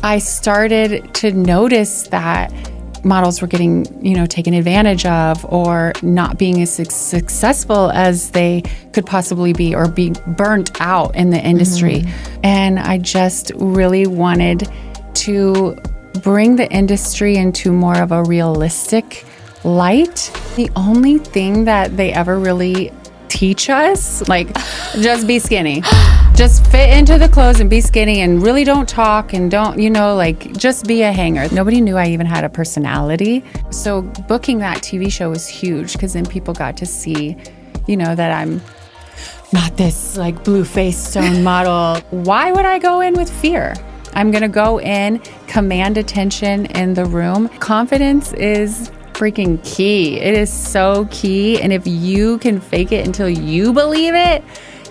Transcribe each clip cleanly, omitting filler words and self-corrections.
I started to notice that models were getting, taken advantage of or not being as successful as they could possibly be or be burnt out in the industry. And I just really wanted to bring the industry into more of a realistic light. The only thing that they ever really teach us, just be skinny. Just fit into the clothes and be skinny and really don't talk and don't, just be a hanger. Nobody knew I even had a personality. So booking that TV show was huge because then people got to see, that I'm not this blue-faced stone model. Why would I go in with fear? I'm going to go in, command attention in the room. Confidence is freaking key. It is so key. And if you can fake it until you believe it,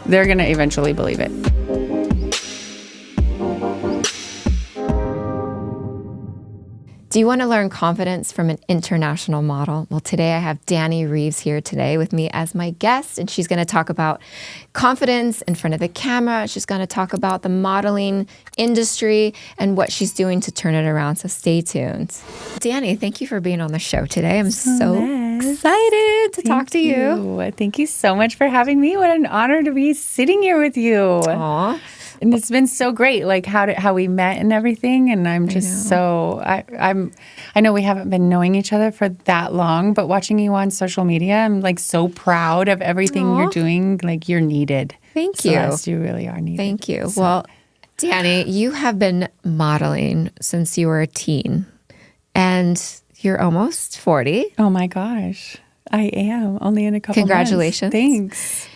they're going to eventually believe it. Do you want to learn confidence from an international model? Well, today I have Dani Reeves here today with me as my guest, and she's going to talk about confidence in front of the camera. She's going to talk about the modeling industry and what she's doing to turn it around. So stay tuned. Dani, thank you for being on the show today. I'm so excited to talk to you. Thank you so much for having me. What an honor to be sitting here with you. Aw. And it's been so great, how we met and everything. And I'm just I know we haven't been knowing each other for that long, but watching you on social media, I'm so proud of everything you're doing. You're needed. Thank you. Celeste, you really are needed. Thank you. So. Well, Dani, you have been modeling since you were a teen, and you're almost 40. Oh my gosh, I am only in a couple. Congratulations! Thanks.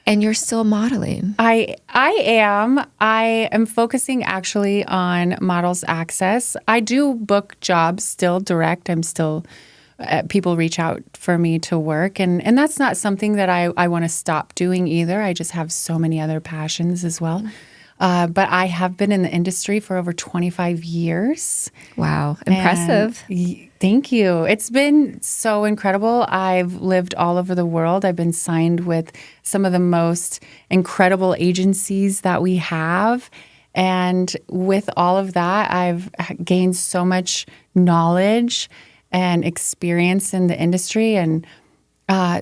And you're still modeling. I am. I am focusing actually on Models Access. I do book jobs still direct. I'm still, people reach out for me to work. And that's not something that I want to stop doing either. I just have so many other passions as well. But I have been in the industry for over 25 years. Wow. Impressive. Thank you. It's been so incredible. I've lived all over the world. I've been signed with some of the most incredible agencies that we have. And with all of that, I've gained so much knowledge and experience in the industry. And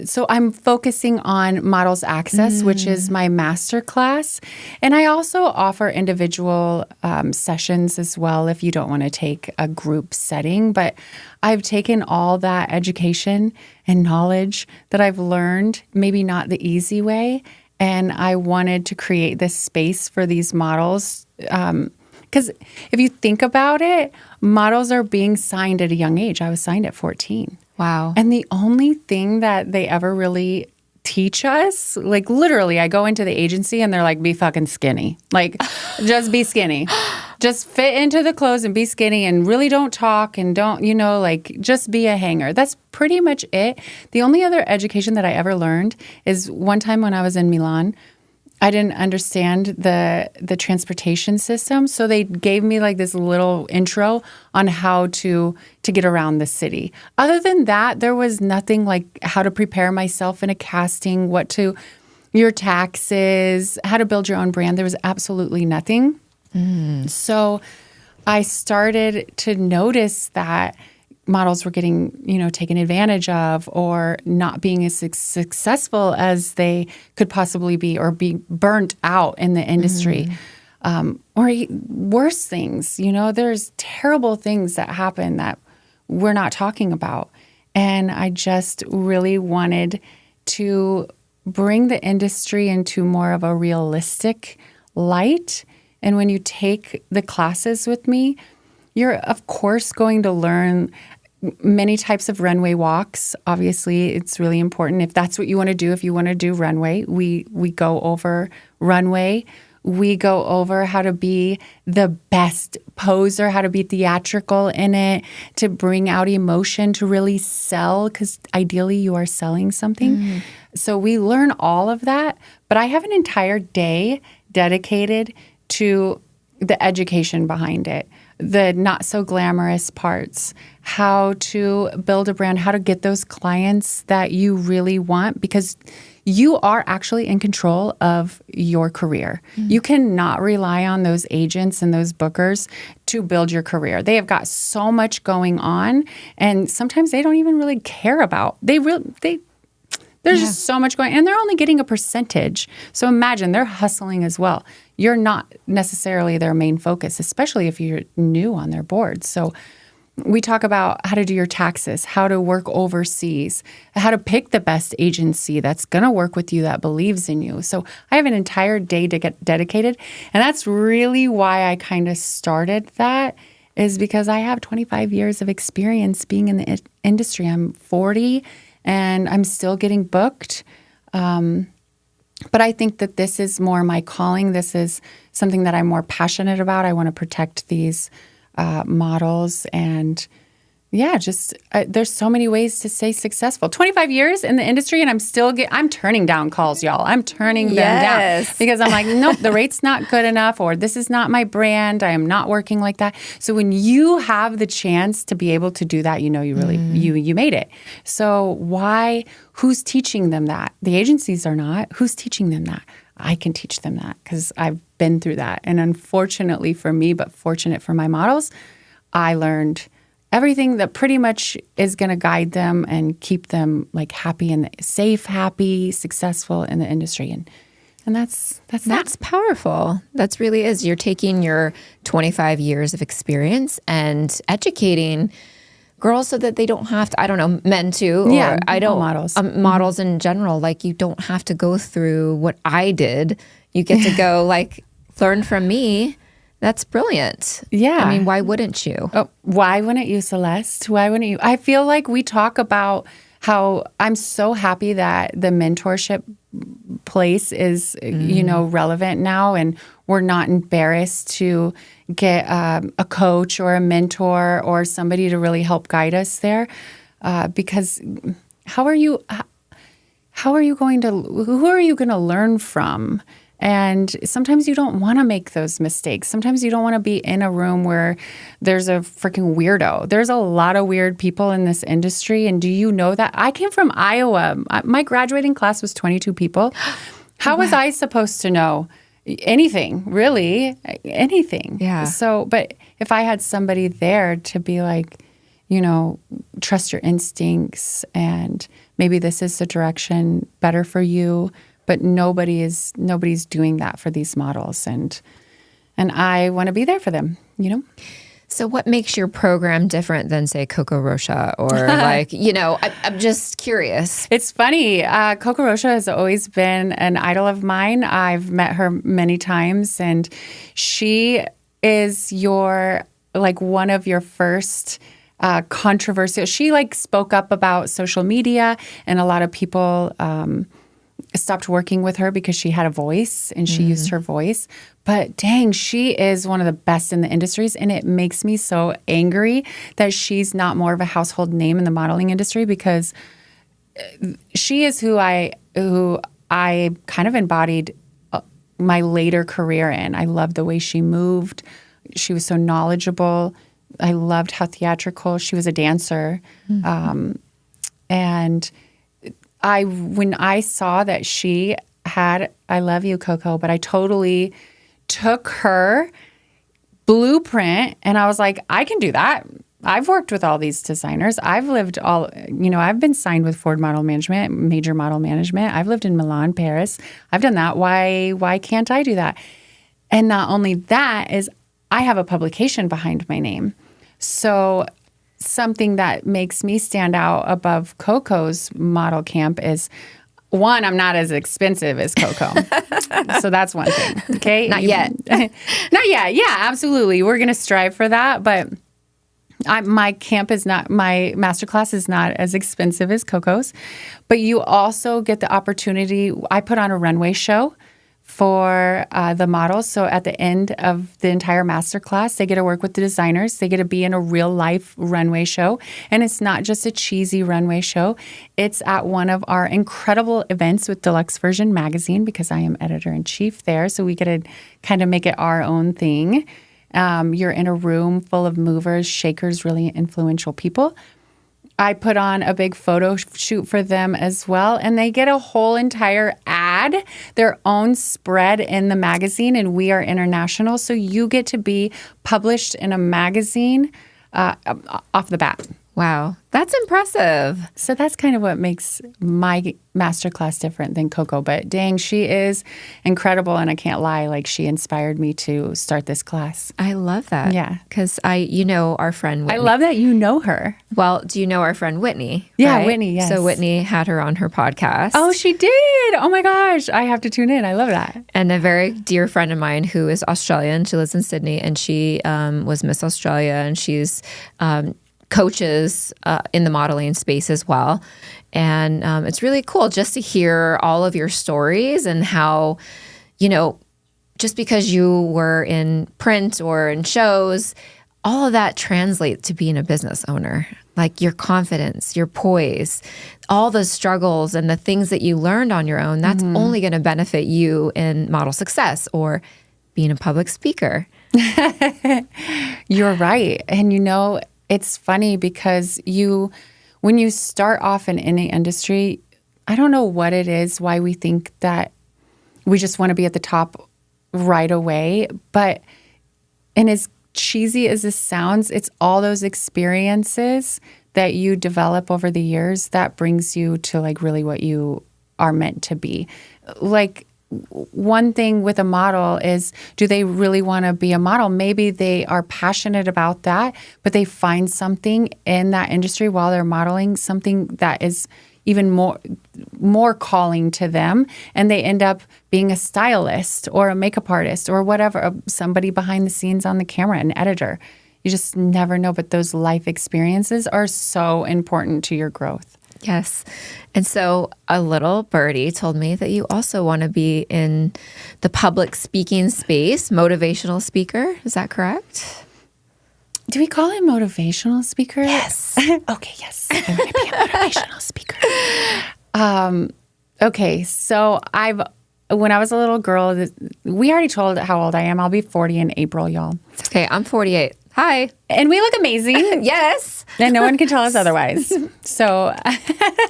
so I'm focusing on Models Access, which is my masterclass. And I also offer individual sessions as well if you don't want to take a group setting. But I've taken all that education and knowledge that I've learned, maybe not the easy way, and I wanted to create this space for these models. Because if you think about it, models are being signed at a young age. I was signed at 14. Wow. And the only thing that they ever really teach us, literally, I go into the agency and they're like, be fucking skinny. Just be skinny. Just fit into the clothes and be skinny and really don't talk and don't, just be a hanger. That's pretty much it. The only other education that I ever learned is one time when I was in Milan, I didn't understand the transportation system. So they gave me this little intro on how to get around the city. Other than that, there was nothing how to prepare myself in a casting, your taxes, how to build your own brand. There was absolutely nothing. So I started to notice that models were getting, taken advantage of or not being as successful as they could possibly be or be burnt out in the industry. Or worse things, there's terrible things that happen that we're not talking about. And I just really wanted to bring the industry into more of a realistic light. And when you take the classes with me, you're, of course, going to learn many types of runway walks. Obviously, it's really important. If that's what you want to do, if you want to do runway, we go over runway. We go over how to be the best poser, how to be theatrical in it, to bring out emotion, to really sell, because ideally you are selling something. So we learn all of that. But I have an entire day dedicated to the education behind it, the not so glamorous parts, how to build a brand, how to get those clients that you really want, because you are actually in control of your career. You cannot rely on those agents and those bookers to build your career. They have got so much going on, and sometimes they don't even really care about. There's just so much going on, and they're only getting a percentage. So imagine they're hustling as well. You're not necessarily their main focus, especially if you're new on their board. So we talk about how to do your taxes, how to work overseas, how to pick the best agency that's going to work with you, that believes in you. So I have an entire day to get dedicated. And that's really why I kind of started that, is because I have 25 years of experience being in the industry. I'm 40 and I'm still getting booked. But I think that this is more my calling. This is something that I'm more passionate about. I want to protect these models, and there's so many ways to stay successful. 25 years in the industry, and I'm turning down calls, y'all. I'm turning them down because I'm like, nope, the rate's not good enough, or this is not my brand. I am not working like that. So when you have the chance to be able to do that, you know, you really, you made it. So who's teaching them that? The agencies are not. Who's teaching them that? I can teach them that because I've been through that. And unfortunately for me, but fortunate for my models, I learned everything that pretty much is going to guide them and keep them like happy and safe, happy, successful in the industry. And that's powerful. That's really is. You're taking your 25 years of experience and educating girls so that they don't have to, I don't know, men too. Or models. Models in general. Like, you don't have to go through what I did. You get to go like learn from me. That's brilliant. Yeah. I mean, why wouldn't you? Oh, why wouldn't you, Celeste? Why wouldn't you? I feel like we talk about how I'm so happy that the mentorship place is, relevant now, and we're not embarrassed to get a coach or a mentor or somebody to really help guide us there. Because who are you going to learn from? And sometimes you don't want to make those mistakes. Sometimes you don't want to be in a room where there's a freaking weirdo. There's a lot of weird people in this industry. And do you know that? I came from Iowa. My graduating class was 22 people. How was I supposed to know anything, really? Anything. Yeah. So, but if I had somebody there to be like, trust your instincts, and maybe this is the direction better for you. But nobody's doing that for these models, and I want to be there for them, So what makes your program different than, say, Coco Rocha, or like, I'm just curious. It's funny. Coco Rocha has always been an idol of mine. I've met her many times, and she is one of your first controversial. She spoke up about social media, and a lot of people stopped working with her because she had a voice and she used her voice. But dang, she is one of the best in the industries, and it makes me so angry that she's not more of a household name in the modeling industry, because she is who I kind of embodied my later career in. I loved the way she moved. She was so knowledgeable. I loved how theatrical. She was a dancer. And when I saw that she had, I love you, Coco, but I totally took her blueprint and I was like, I can do that. I've worked with all these designers. I've lived I've been signed with Ford Model Management, Major Model Management. I've lived in Milan, Paris. I've done that. Why can't I do that? And not only that is I have a publication behind my name. So something that makes me stand out above Coco's model camp is, one, I'm not as expensive as Coco. So that's one thing. Okay. Not yet. Not yet. Yeah, absolutely. We're going to strive for that. But my masterclass is not as expensive as Coco's. But you also get the opportunity. I put on a runway show for the models. So at the end of the entire masterclass, they get to work with the designers. They get to be in a real life runway show. And it's not just a cheesy runway show. It's at one of our incredible events with Deluxe Version magazine, because I am editor-in-chief there. So we get to kind of make it our own thing. You're in a room full of movers, shakers, really influential people. I put on a big photo shoot for them as well, and they get a whole entire ad, their own spread in the magazine, and we are international, so you get to be published in a magazine off the bat. Wow, that's impressive. So that's kind of what makes my masterclass different than Coco. But dang, she is incredible, and I can't lie. Like, she inspired me to start this class. I love that. Yeah. Because our friend Whitney. I love that you know her. Well, do you know our friend Whitney? Yeah, right? Whitney, yes. So Whitney had her on her podcast. Oh, she did. Oh my gosh. I have to tune in. I love that. And a very dear friend of mine who is Australian, she lives in Sydney, and she was Miss Australia, and she's coaches in the modeling space as well. And it's really cool just to hear all of your stories and how, just because you were in print or in shows, all of that translates to being a business owner. Like your confidence, your poise, all the struggles and the things that you learned on your own, that's only going to benefit you in model success or being a public speaker. You're right. And it's funny because when you start off in any industry, I don't know what it is, why we think that we just want to be at the top right away. And as cheesy as this sounds, it's all those experiences that you develop over the years that brings you to like really what you are meant to be. Like, one thing with a model is, do they really want to be a model? Maybe they are passionate about that, but they find something in that industry while they're modeling, something that is even more calling to them, and they end up being a stylist or a makeup artist or whatever, somebody behind the scenes on the camera, an editor. You just never know, but those life experiences are so important to your growth. Yes. And so a little birdie told me that you also want to be in the public speaking space, motivational speaker. Is that correct? Do we call it motivational speaker? Yes. Okay, yes. I want to be a motivational speaker. Okay, so when I was a little girl, we already told how old I am. I'll be 40 in April, y'all. It's okay. I'm 48. Hi. And we look amazing. Yes. And no one can tell us otherwise. So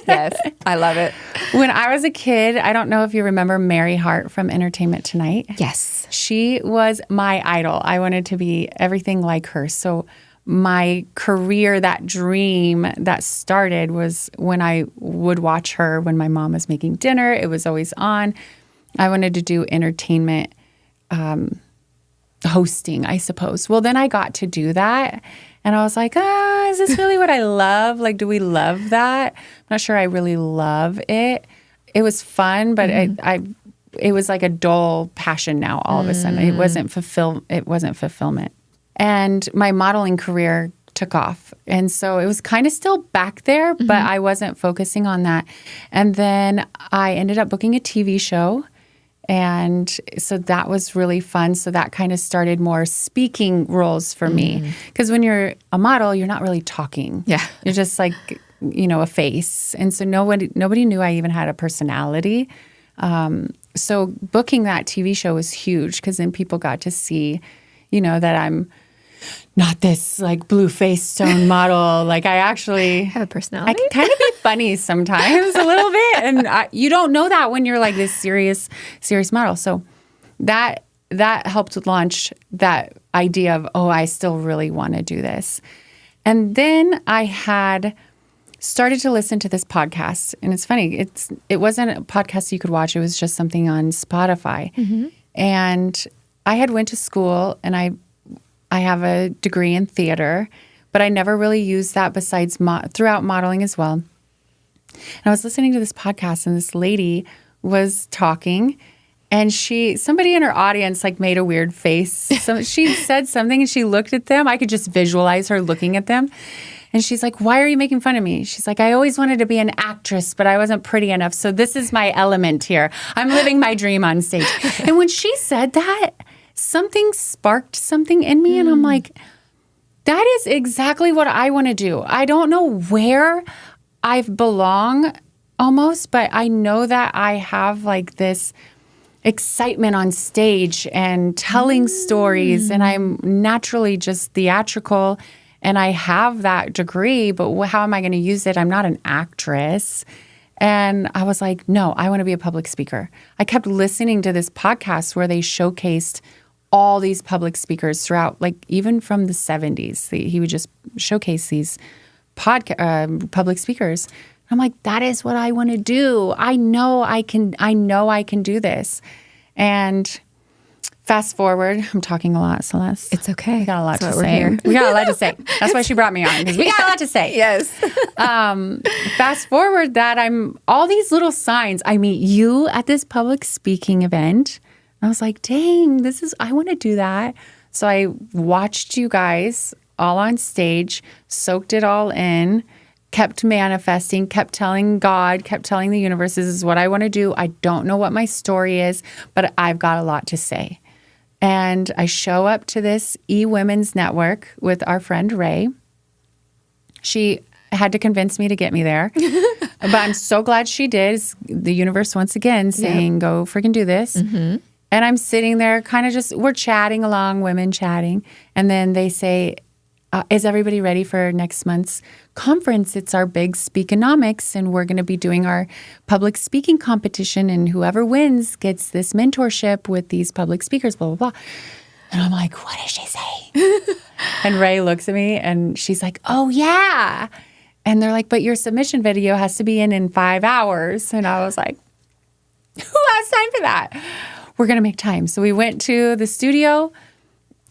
yes, I love it. When I was a kid, I don't know if you remember Mary Hart from Entertainment Tonight. Yes. She was my idol. I wanted to be everything like her. So my career, that dream that started was when I would watch her when my mom was making dinner. It was always on. I wanted to do entertainment hosting, I suppose. Well, then I got to do that. And I was like, is this really what I love? Like, do we love that? I'm not sure I really love it. It was fun, but it was like a dull passion now all of a sudden. It wasn't fulfillment. And my modeling career took off. And so it was kind of still back there, but I wasn't focusing on that. And then I ended up booking a TV show. And so that was really fun. So that kind of started more speaking roles for me. Because when you're a model, you're not really talking. Yeah. You're just like, a face. And so nobody knew I even had a personality. So booking that TV show was huge because then people got to see, that I'm not this like blue-faced stone model. Like I actually have a personality. I can kind of be funny sometimes a little bit. And you don't know that when you're like this serious model. So that helped launch that idea of, I still really want to do this. And then I had started to listen to this podcast. And it's funny. It wasn't a podcast you could watch. It was just something on Spotify. And I had went to school and I have a degree in theater, but I never really used that besides throughout modeling as well. And I was listening to this podcast and this lady was talking and somebody in her audience like made a weird face. So she said something and she looked at them. I could just visualize her looking at them. And she's like, why are you making fun of me? She's like, I always wanted to be an actress, but I wasn't pretty enough. So this is my element here. I'm living my dream on stage. And when she said that, something sparked something in me. And I'm like, that is exactly what I want to do. I don't know where I belong almost, but I know that I have like this excitement on stage and telling stories, and I'm naturally just theatrical, and I have that degree, but how am I going to use it? I'm not an actress. And I was like, no, I want to be a public speaker. I kept listening to this podcast where they showcased all these public speakers throughout, like even from the 70s. He would just showcase these public speakers. I'm like, that is what I want to do. I know I can do this. And fast forward, I'm talking a lot, Celeste. It's okay. We got a lot to say. We got a lot to say. That's why she brought me on, because we got a lot to say. Yes. Fast forward that I'm all these little signs. I meet you at this public speaking event. I was like, dang, I want to do that. So I watched you guys all on stage, soaked it all in, kept manifesting, kept telling God, kept telling the universe, this is what I want to do. I don't know what my story is, but I've got a lot to say. And I show up to this E-Women's Network with our friend Ray. She had to convince me to get me there. But I'm so glad she did. The universe once again saying, go freaking do this. Mm-hmm. And I'm sitting there kind of we're chatting along, women chatting. And then they say, is everybody ready for next month's conference? It's our big Speakonomics, and we're going to be doing our public speaking competition, and whoever wins gets this mentorship with these public speakers, blah, blah, blah. And I'm like, what did she say? And Ray looks at me, and she's like, oh, yeah. And they're like, but your submission video has to be in 5 hours. And I was like, who has time for that? We're going to make time. So we went to the studio.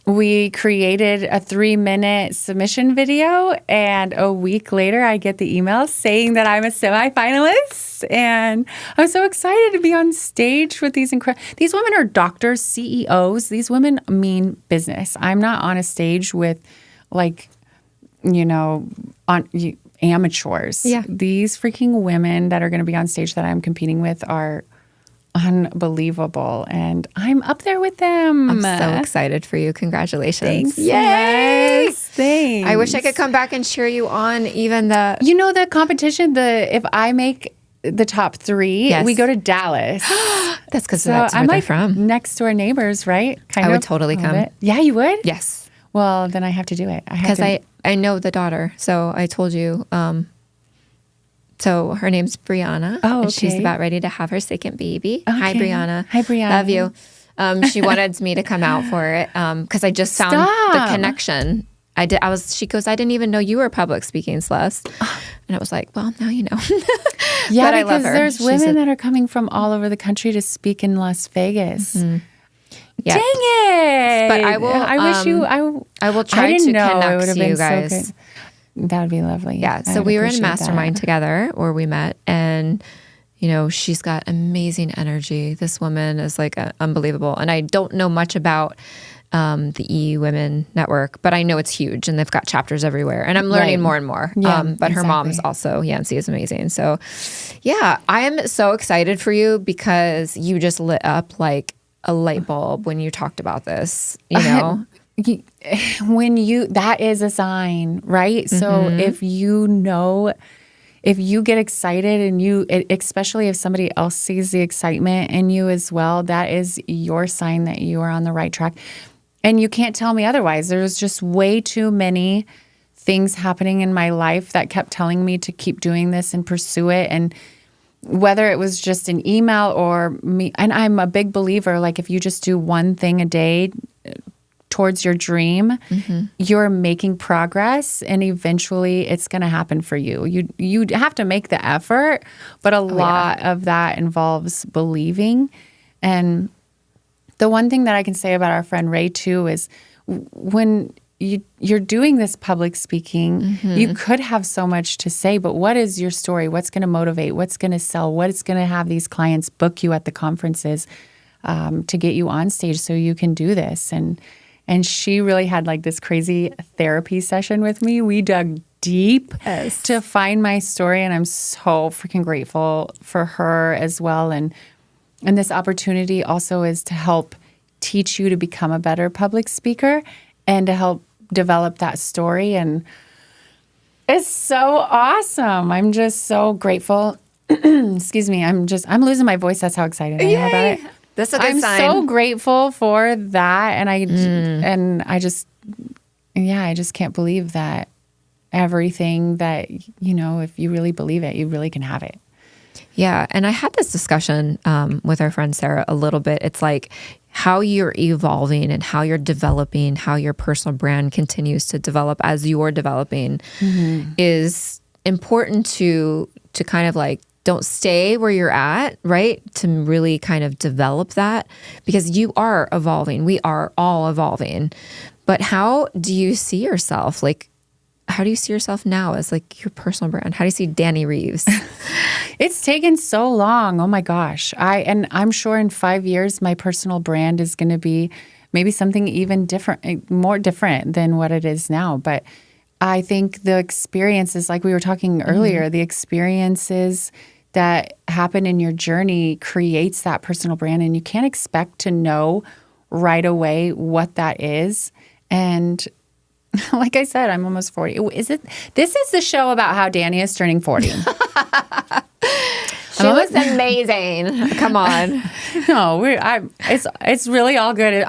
We created a 3-minute submission video, and a week later, I get the email saying that I'm a semifinalist, and I'm so excited to be on stage with these These women are doctors, CEOs. These women mean business. I'm not on a stage with, amateurs. Yeah. These freaking women that are going to be on stage that I'm competing with are unbelievable, and I'm up there with them. I'm so excited for you. Congratulations. Thanks. Yay! Yes, thanks. I wish I could come back and cheer you on, even the the competition, if I make the top 3, yes. we go to Dallas. That's because that's where they're from. Next door neighbors, right? I would totally come. Yeah, you would? Yes. Well, then I have to do it. Because I know the daughter, so I told you. So her name's Brianna. Oh, okay. And she's about ready to have her second baby. Okay. Hi, Brianna. Hi, Brianna. Love you. She wanted me to come out for it because I just found the connection. She goes, I didn't even know you were public speaking, Celeste. And I was like, well, now you know. Yeah, but I because love her. there's women that are coming from all over the country to speak in Las Vegas. Mm-hmm. Yeah. Dang it! But I will. I will try to connect you guys. So good. That would be lovely. Yeah. So we were in Mastermind together, where we met, and she's got amazing energy. This woman is unbelievable. And I don't know much about the E-Women Network, but I know it's huge, and they've got chapters everywhere. And I'm learning more and more. Yeah, but her mom's also, Yancy, is amazing. So yeah, I am so excited for you because you just lit up like a light bulb when you talked about this, that is a sign, right? So Mm-hmm. if you get excited, and especially if somebody else sees the excitement in you as well, that is your sign that you are on the right track. And you can't tell me otherwise. There's just way too many things happening in my life that kept telling me to keep doing this and pursue it. And whether it was just an email or me, and I'm a big believer, if you just do one thing a day towards your dream, you're making progress, and eventually it's going to happen for you. You have to make the effort, but a lot of that involves believing. And the one thing that I can say about our friend Ray too is when you're doing this public speaking, you could have so much to say, but what is your story? What's going to motivate? What's going to sell? What's going to have these clients book you at the conferences to get you on stage so you can do this? And she really had this crazy therapy session with me. We dug deep Yes. to find my story. And I'm so freaking grateful for her as well. And this opportunity also is to help teach you to become a better public speaker and to help develop that story. And it's so awesome. I'm just so grateful. Excuse me. I'm losing my voice. That's how excited I am about it. That's a good sign. I'm so grateful for that. And I just can't believe that everything that, if you really believe it, you really can have it. Yeah. And I had this discussion with our friend Sarah a little bit. It's like how you're evolving and how you're developing, how your personal brand continues to develop as you're developing is important to kind of like, don't stay where you're at, right? To really kind of develop that because you are evolving. We are all evolving. But how do you see yourself? Like, how do you see yourself now as like your personal brand? How do you see Dani Reeves? It's taken so long. Oh my gosh. I'm sure in 5 years, my personal brand is going to be maybe something even different, more different than what it is now. But I think the experiences, like we were talking earlier, the experiences that happen in your journey creates that personal brand. And you can't expect to know right away what that is. And like I said, I'm almost 40. This is the show about how Dani is turning 40. She looks amazing. Come on. No, it's really all good.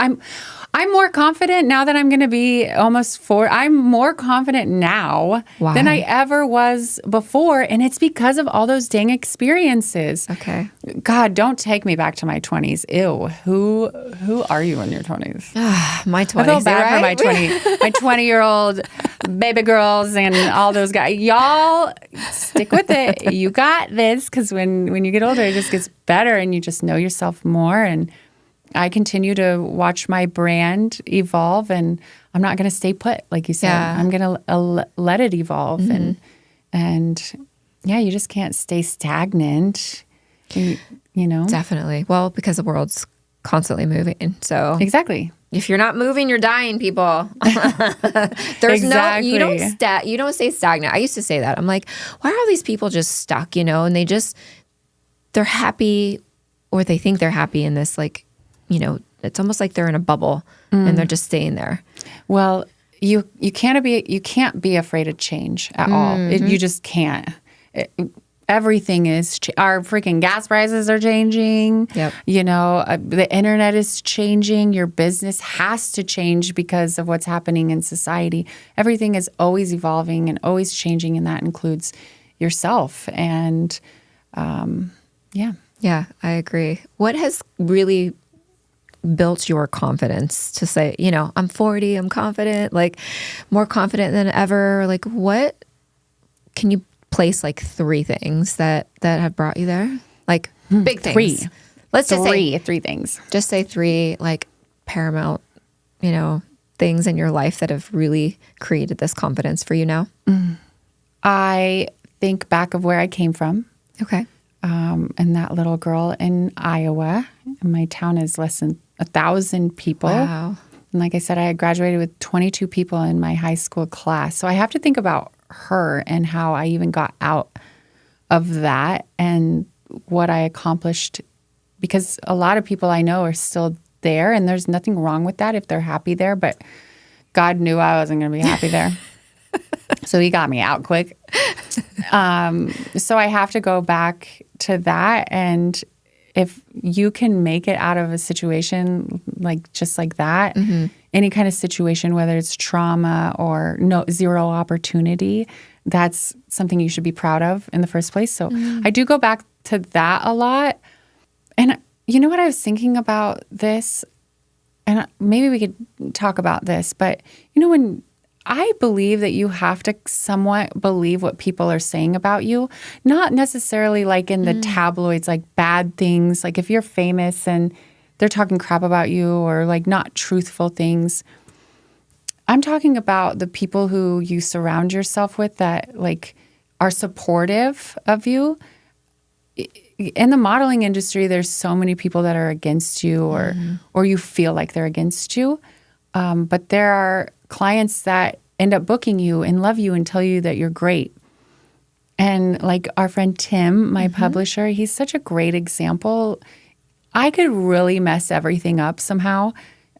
I'm more confident now that I'm going to be almost 4. I'm more confident now than I ever was before. And it's because of all those dang experiences. Okay. God, don't take me back to my 20s. Ew. Who are you in your 20s? My 20s. I feel bad right? for my 20-year-old baby girls and all those guys. Y'all stick with it. You got this, because when you get older, it just gets better and you just know yourself more. And I continue to watch my brand evolve, and I'm not going to stay put, like you said. Yeah. I'm going to let it evolve, and you just can't stay stagnant. You know, definitely. Well, because the world's constantly moving, so exactly. If you're not moving, you're dying, people. There's exactly. You don't stay stagnant. I used to say that. I'm like, why are all these people just stuck? And they're happy, or they think they're happy in this like. It's almost like they're in a bubble and they're just staying there. Well, you can't be afraid of change at all. You just can't. Everything is our freaking gas prices are changing. Yep. The internet is changing. Your business has to change because of what's happening in society. Everything is always evolving and always changing, and that includes yourself. And yeah, I agree. What has really built your confidence to say, I'm 40, I'm confident, like more confident than ever? Like, what can you place like 3 things that have brought you there? Like big things. 3. Let's just say 3 things. Just say 3 like paramount, things in your life that have really created this confidence for you now. I think back of where I came from. Okay. And that little girl in Iowa. My town is less than 1,000 people. Wow. And like I said, I had graduated with 22 people in my high school class. So I have to think about her and how I even got out of that and what I accomplished, because a lot of people I know are still there, and there's nothing wrong with that if they're happy there, but God knew I wasn't going to be happy there. So he got me out quick. So I have to go back to that. And if you can make it out of a situation like just like that, any kind of situation, whether it's trauma or zero opportunity, that's something you should be proud of in the first place. So I do go back to that a lot. And you know what, I was thinking about this, and maybe we could talk about this, but when I believe that you have to somewhat believe what people are saying about you, not necessarily like in the tabloids, like bad things. Like if you're famous and they're talking crap about you or like not truthful things. I'm talking about the people who you surround yourself with that like are supportive of you. In the modeling industry, there's so many people that are against you or you feel like they're against you. But there are clients that end up booking you and love you and tell you that you're great. And like our friend Tim, my publisher, he's such a great example. I could really mess everything up somehow.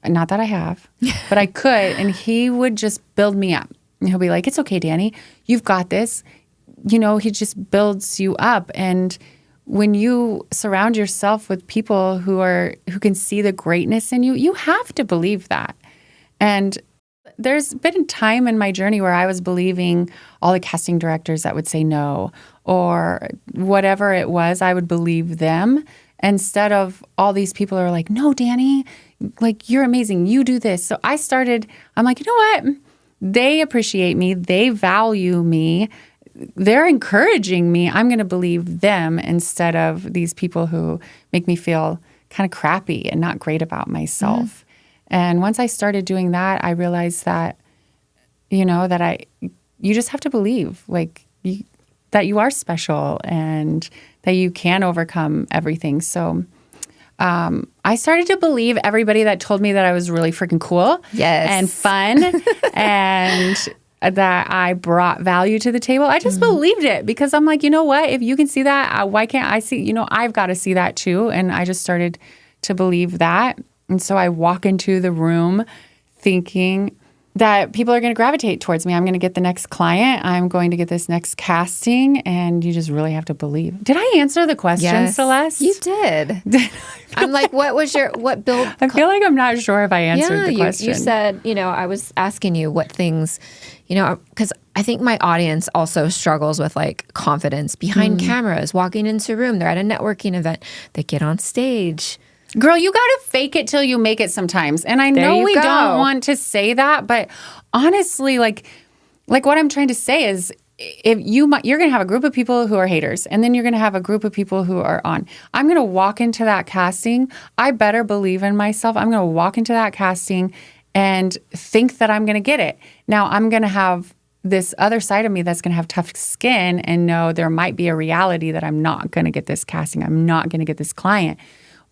Not that I have, but I could. And he would just build me up. And he'll be like, it's okay, Dani, you've got this. You know, he just builds you up. And when you surround yourself with people who can see the greatness in you, you have to believe that. And there's been a time in my journey where I was believing all the casting directors that would say no, or whatever it was, I would believe them instead of all these people who are like, no, Dani, like, you're amazing. You do this. So I'm like, you know what? They appreciate me. They value me. They're encouraging me. I'm going to believe them instead of these people who make me feel kind of crappy and not great about myself. And once I started doing that, I realized that, you know, that you just have to believe, like, that you are special and that you can overcome everything. So I started to believe everybody that told me that I was really freaking cool and fun and that I brought value to the table. I just believed it because I'm like, you know what? If you can see that, why can't I see? You know, I've got to see that too. And I just started to believe that. And so I walk into the room thinking that people are going to gravitate towards me. I'm going to get the next client. I'm going to get this next casting. And you just really have to believe. Did I answer the question, Celeste? You did. I'm like, what build? I feel like I'm not sure if I answered the question. You said, you know, I was asking you what things, you know, because I think my audience also struggles with like confidence behind cameras, walking into a room. They're at a networking event. They get on stage. Girl, you got to fake it till you make it sometimes. And I know we don't want to say that, but honestly, like what I'm trying to say is if you're going to have a group of people who are haters, and then you're going to have a group of people who are on. I'm going to walk into that casting. I better believe in myself. I'm going to walk into that casting and think that I'm going to get it. Now, I'm going to have this other side of me that's going to have tough skin and know there might be a reality that I'm not going to get this casting. I'm not going to get this client.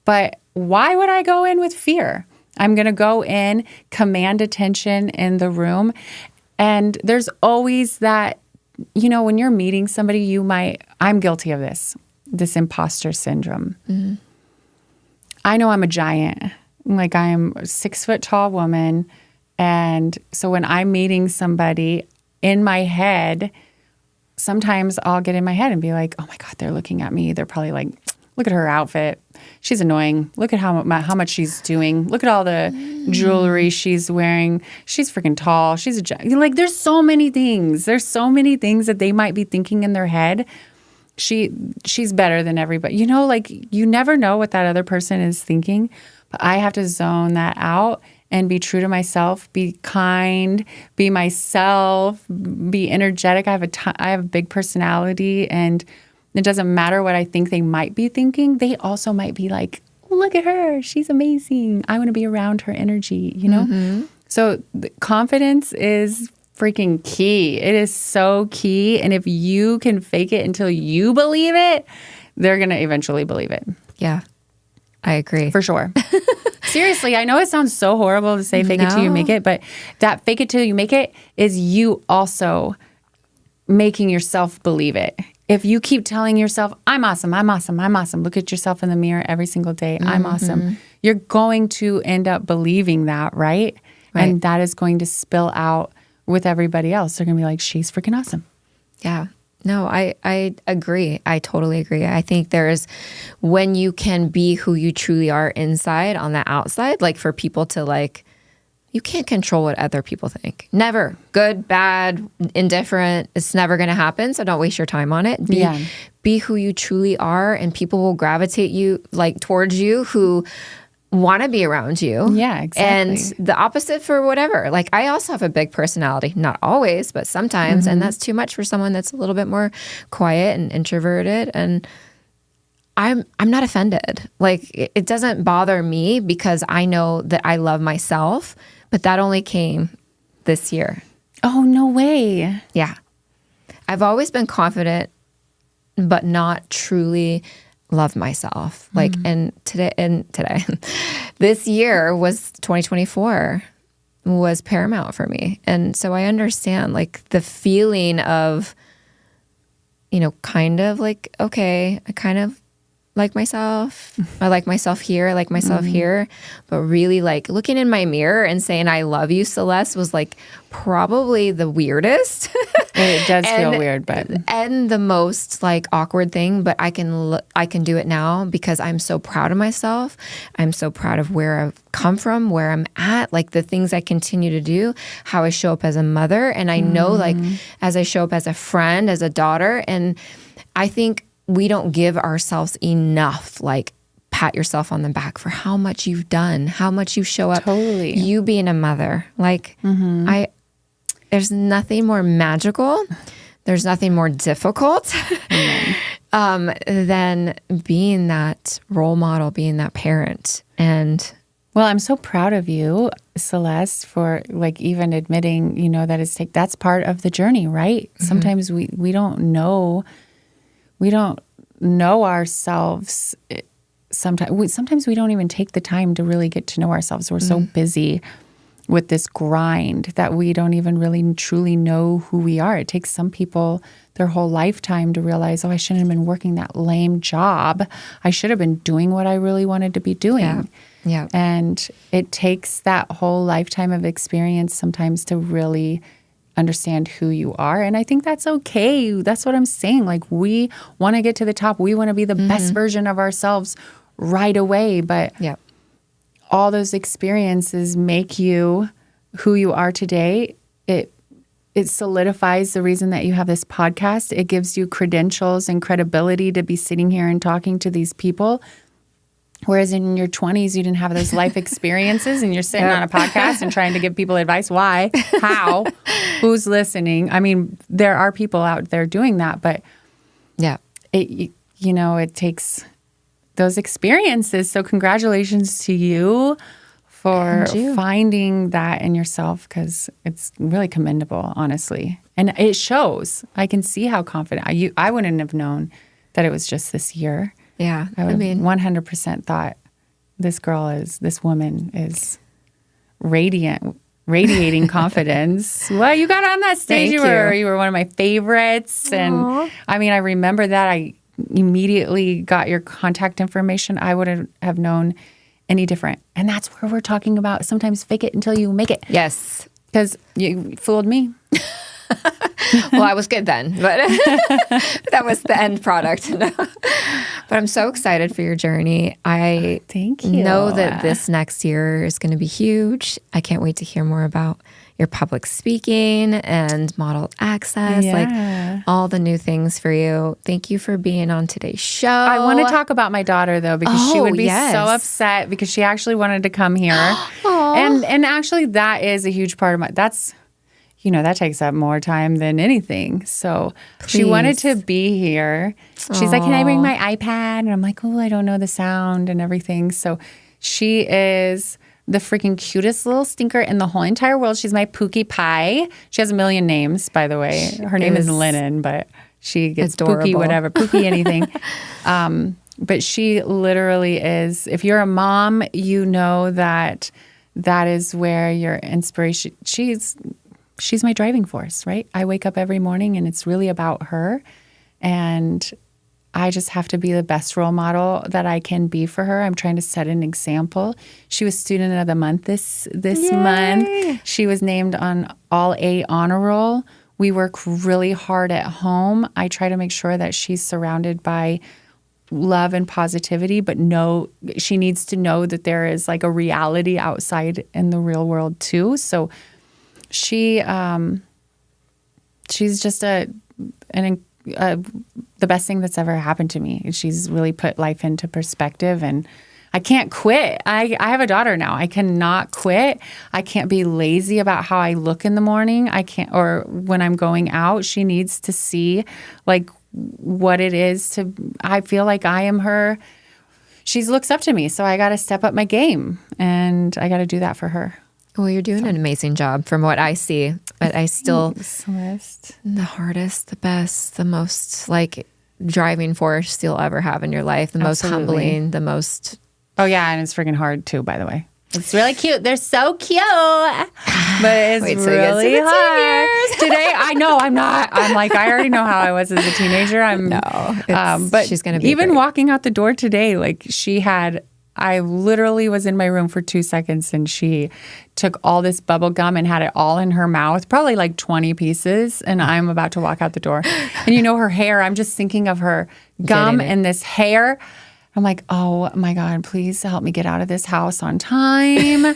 But why would I go in with fear? I'm going to go in, command attention in the room. And there's always that, you know, when you're meeting somebody, I'm guilty of this imposter syndrome. I know I'm a giant. Like, I'm a 6-foot tall woman. And so when I'm meeting somebody in my head, sometimes I'll get in my head and be like, oh my God, they're looking at me. They're probably like, look at her outfit. She's annoying. Look at how much she's doing. Look at all the jewelry she's wearing. She's freaking tall. She's like, there's so many things. There's so many things that they might be thinking in their head. She's better than everybody. You know, like, you never know what that other person is thinking. But I have to zone that out and be true to myself, be kind, be myself, be energetic. I have a big personality, and it doesn't matter what I think they might be thinking. They also might be like, look at her. She's amazing. I want to be around her energy, you know? So confidence is freaking key. It is so key. And if you can fake it until you believe it, they're going to eventually believe it. Yeah, I agree. For sure. Seriously, I know it sounds so horrible to say fake it till you make it, but that fake it till you make it is you also making yourself believe it. If you keep telling yourself, I'm awesome, I'm awesome, I'm awesome, look at yourself in the mirror every single day, I'm awesome, you're going to end up believing that, right? And that is going to spill out with everybody else. They're going to be like, she's freaking awesome. Yeah. No, I agree. I totally agree. I think there's when you can be who you truly are inside on the outside, like for people to like, you can't control what other people think. Never. Good, bad, indifferent. It's never going to happen. So don't waste your time on it. Be who you truly are, and people will gravitate you like towards you who want to be around you. Yeah, exactly. And the opposite for whatever. Like, I also have a big personality. Not always, but sometimes. And that's too much for someone that's a little bit more quiet and introverted. And I'm not offended. Like, it doesn't bother me because I know that I love myself. But that only came this year. Oh, no way. Yeah. I've always been confident, but not truly love myself. Like, and today, this year was 2024. was paramount for me. And so I understand like the feeling of, kind of like, okay, I kind of like myself. I like myself here. I like myself here. But really like looking in my mirror and saying, I love you, Celeste, was like probably the weirdest. It does feel weird, but. And the most like awkward thing, but I can do it now because I'm so proud of myself. I'm so proud of where I've come from, where I'm at, like the things I continue to do, how I show up as a mother. And I know like as I show up as a friend, as a daughter, and I think we don't give ourselves enough, like pat yourself on the back for how much you've done, how much you show up. Totally. You being a mother, like there's nothing more magical. There's nothing more difficult than being that role model, being that parent. And well, I'm so proud of you, Celeste, for like even admitting, that that's part of the journey, right? Sometimes we don't know. We don't know ourselves. Sometimes we don't even take the time to really get to know ourselves. We're so busy with this grind that we don't even really truly know who we are. It takes some people their whole lifetime to realize, I shouldn't have been working that lame job. I should have been doing what I really wanted to be doing. Yeah. And it takes that whole lifetime of experience sometimes to really understand who you are. And I think that's okay. That's what I'm saying. Like we want to get to the top. We want to be the best version of ourselves right away. But all those experiences make you who you are today. It solidifies the reason that you have this podcast. It gives you credentials and credibility to be sitting here and talking to these people. Whereas in your 20s, you didn't have those life experiences and you're sitting on a podcast and trying to give people advice. Why? How? Who's listening? I mean, there are people out there doing that, but it takes those experiences. So congratulations to you for finding that in yourself, because it's really commendable, honestly. And it shows. I can see how confident I wouldn't have known that it was just this year. Yeah. I mean, 100% thought this woman is radiating confidence. Well, you got on that stage. You were one of my favorites. Aww. And I mean, I remember that. I immediately got your contact information. I wouldn't have known any different. And that's where we're talking about sometimes fake it until you make it. Yes. Because you fooled me. Well, I was good then, but that was the end product. But I'm so excited for your journey. I Thank you. know that this next year is going to be huge. I can't wait to hear more about your public speaking and modeled access, like all the new things for you. Thank you for being on today's show. I want to talk about my daughter, though, because she would be so upset because she actually wanted to come here. And actually, that is a huge part of that's... that takes up more time than anything. So she wanted to be here. She's like, can I bring my iPad? And I'm like, I don't know the sound and everything. So she is the freaking cutest little stinker in the whole entire world. She's my Pookie Pie. She has a million names, by the way. Her name is Lennon, but she gets adorable. Pookie whatever, Pookie anything. But she literally is, if you're a mom, you know that is where your inspiration, she's my driving force, right? I wake up every morning and it's really about her. And I just have to be the best role model that I can be for her. I'm trying to set an example. She was Student of the Month this month. She was named on All A Honor Roll. We work really hard at home. I try to make sure that she's surrounded by love and positivity, but she needs to know that there is like a reality outside in the real world too. So she's just the best thing that's ever happened to me. She's really put life into perspective, and I can't quit. I have a daughter now. I cannot quit. I can't be lazy about how I look in the morning. I can't, or when I'm going out, she needs to see like what it is I feel like I am her. She looks up to me, so I got to step up my game, and I got to do that for her. Well, you're doing an amazing job from what I see, but I still, Celeste, the hardest, the best, the most like driving force you'll ever have in your life, the most humbling, the most. Oh yeah, and it's freaking hard too, by the way. It's really cute. They're so cute. But it's Wait till really you get to the hard. Today, I know I'm not. I'm like, I already know how I was as a teenager. But she's going to be even great. walking out the door today, like I literally was in my room for 2 seconds and she took all this bubble gum and had it all in her mouth, probably like 20 pieces. And I'm about to walk out the door. And her hair, I'm just thinking of her gum and this hair. I'm like, oh my God, please help me get out of this house on time.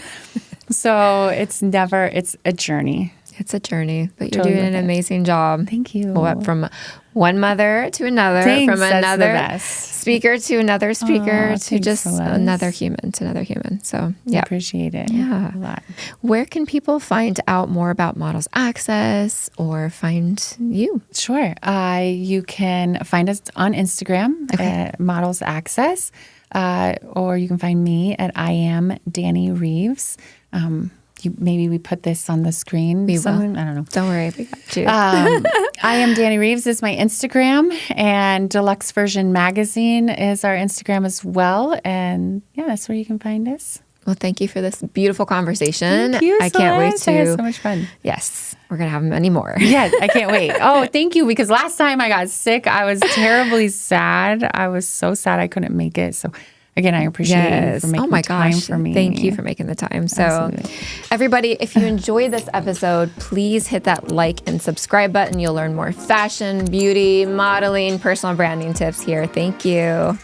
So it's a journey. It's a journey, but you're doing an amazing job. Thank you. Well, from one mother to another, Thanks, from that's the another best. speaker to another speaker to thanks, just Celeste. another human. So, I yeah. appreciate it. Yeah. A lot. Where can people find out more about Models Access or find you? Sure. You can find us on Instagram at Models Access, or you can find me at I am Dani Reeves. Maybe we put this on the screen. We will. I don't know. Don't worry, we got you. I am Dani Reeves is my Instagram, and Deluxe Version Magazine is our Instagram as well. And yeah, that's where you can find us. Well, thank you for this beautiful conversation. Thank you, I can't wait Celeste. I had to. so much fun. Yes, we're going to have many more. Yes, I can't wait. Oh, thank you. Because last time I got sick, I was terribly sad. I was so sad I couldn't make it. So again, I appreciate you for making time for me. Thank you for making the time. So, Absolutely. everybody, if you enjoyed this episode, please hit that like and subscribe button. You'll learn more fashion, beauty, modeling, personal branding tips here. Thank you.